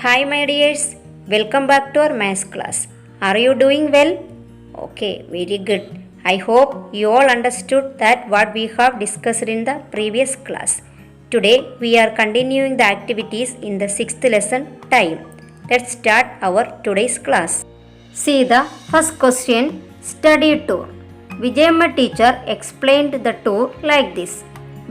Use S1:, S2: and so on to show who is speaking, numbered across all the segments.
S1: Hi, my dears. Welcome back to our maths class. Are you doing well? Okay, very good. I hope you all understood that what we have discussed in the previous class. Today, we are continuing the activities in the sixth lesson, time. Let's start our today's class. See the first question, study tour. Vijayamma teacher explained the tour like this.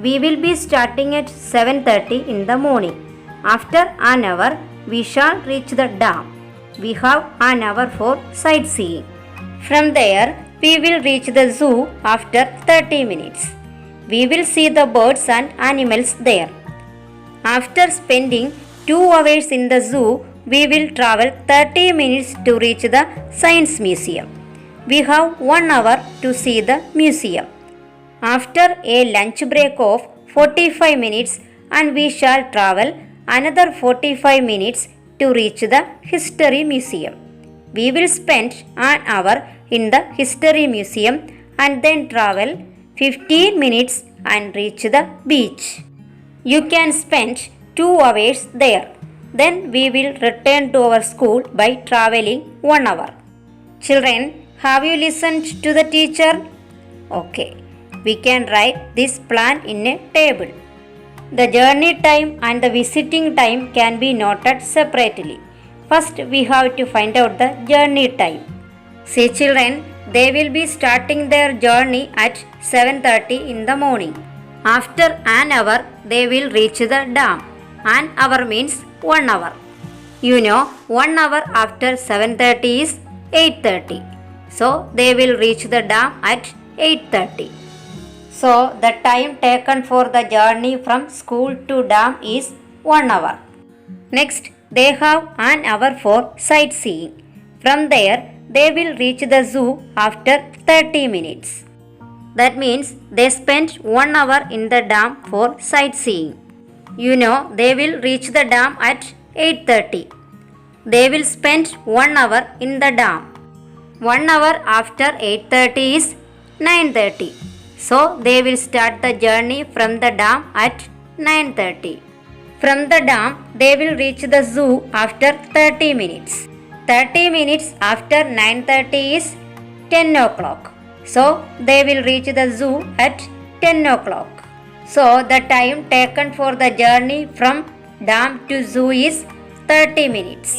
S1: We will be starting at 7:30 in the morning. After an hour, we shall reach the dam. We have an hour for sightseeing. From there, we will reach the zoo after 30 minutes. We will see the birds and animals there. After spending 2 hours in the zoo, we will travel 30 minutes to reach the Science Museum. We have 1 hour to see the museum. After a lunch break of 45 minutes, and we shall travel another 45 minutes to reach the History Museum. We will spend an hour in the History Museum and then travel 15 minutes and reach the beach. You can spend 2 hours there. Then we will return to our school by traveling 1 hour. Children, have you listened to the teacher? Okay, we can write this plan in a table. The journey time and the visiting time can be noted separately. First, we have to find out the journey time. See children, they will be starting their journey at 7:30 in the morning. After an hour, they will reach the dam. An hour means 1 hour. You know, 1 hour after 7:30 is 8:30. So, they will reach the dam at 8:30. So, the time taken for the journey from school to dam is 1 hour. Next, they have an hour for sightseeing. From there, they will reach the zoo after 30 minutes. That means they spent 1 hour in the dam for sightseeing. You know, they will reach the dam at 8:30. They will spend 1 hour in the dam. 1 hour after 8:30 is 9:30. So, they will start the journey from the dam at 9:30. From the dam, they will reach the zoo after 30 minutes. 30 minutes after 9:30 is 10 o'clock. So, they will reach the zoo at 10 o'clock. So, the time taken for the journey from dam to zoo is 30 minutes.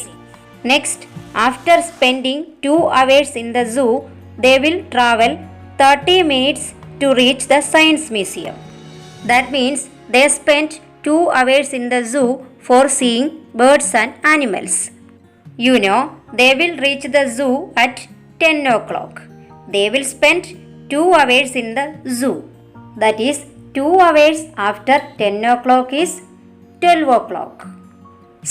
S1: Next, after spending 2 hours in the zoo, they will travel 30 minutes to reach the Science Museum. That means they spent 2 hours in the zoo for seeing birds and animals. You know, they will reach the zoo at 10 o'clock. They will spend 2 hours in the zoo. That is, 2 hours after 10 o'clock is 12 o'clock.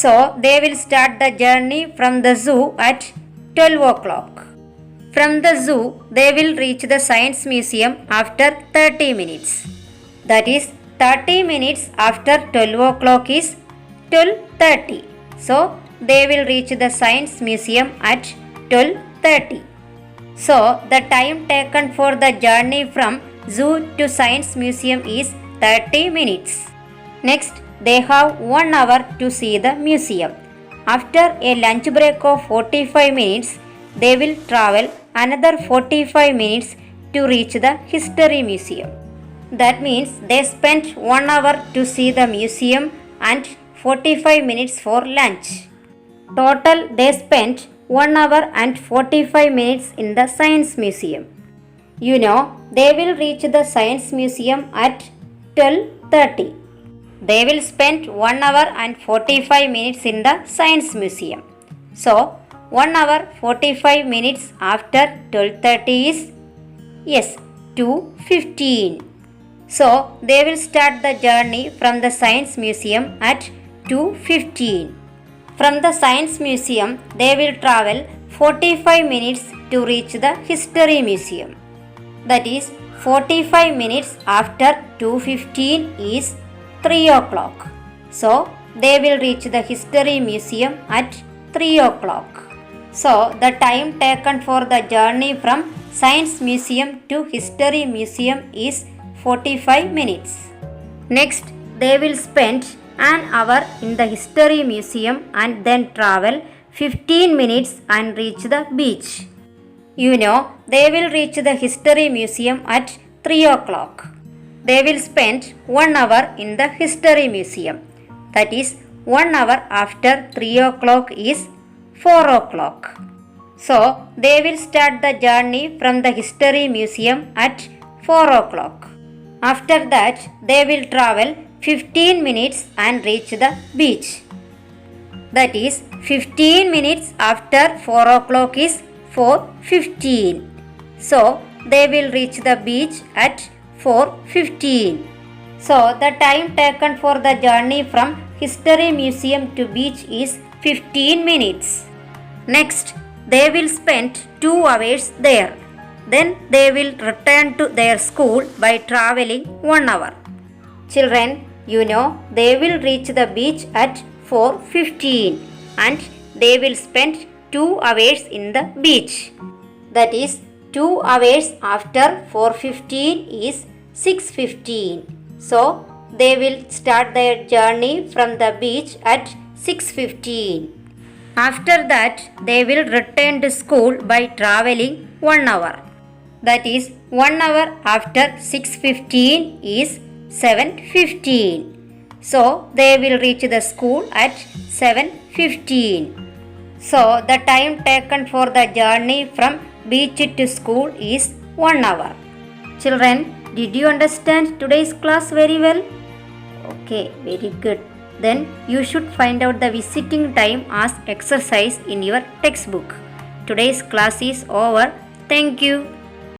S1: So, they will start the journey from the zoo at 12 o'clock. From the zoo, they will reach the Science Museum after 30 minutes. That is, 30 minutes after 12 o'clock is 12:30. So, they will reach the Science Museum at 12:30. So, the time taken for the journey from zoo to Science Museum is 30 minutes. Next, they have 1 hour to see the museum. After a lunch break of 45 minutes, they will travel another 45 minutes to reach the History Museum. That means they spent 1 hour to see the museum and 45 minutes for lunch. Total, they spent 1 hour and 45 minutes in the Science Museum. You know, they will reach the Science Museum at 12:30. They will spend 1 hour and 45 minutes in the Science Museum. So, 1 hour 45 minutes after 12:30 is, yes, 2:15. So, they will start the journey from the Science Museum at 2:15. From the Science Museum, they will travel 45 minutes to reach the History Museum. That is, 45 minutes after 2:15 is 3 o'clock. So, they will reach the History Museum at 3 o'clock. So, the time taken for the journey from Science Museum to History Museum is 45 minutes. Next, they will spend an hour in the history museum and then travel 15 minutes and reach the beach. You know, they will reach the history museum at 3 o'clock. They will spend 1 hour in the history museum. That is, 1 hour after 3 o'clock is 4 o'clock. So, they will start the journey from the history museum at 4 o'clock. After that, they will travel 15 minutes and reach the beach. That is, 15 minutes after 4 o'clock is 4:15. So, they will reach the beach at 4:15. So, the time taken for the journey from history museum to beach is 15 minutes. Next, they will spend 2 hours there. Then they will return to their school by traveling 1 hour. Children, you know, they will reach the beach at 4:15 and they will spend 2 hours in the beach. That is, 2 hours after 4:15 is 6:15. So, they will start their journey from the beach at 6:15. After that, they will return to school by traveling 1 hour. That is, 1 hour after 6:15 is 7:15. So, they will reach the school at 7:15. So, the time taken for the journey from beach to school is 1 hour. Children, did you understand today's class very well? Okay, very good. Then you should find out the visiting time as exercise in your textbook. Today's class is over. Thank you.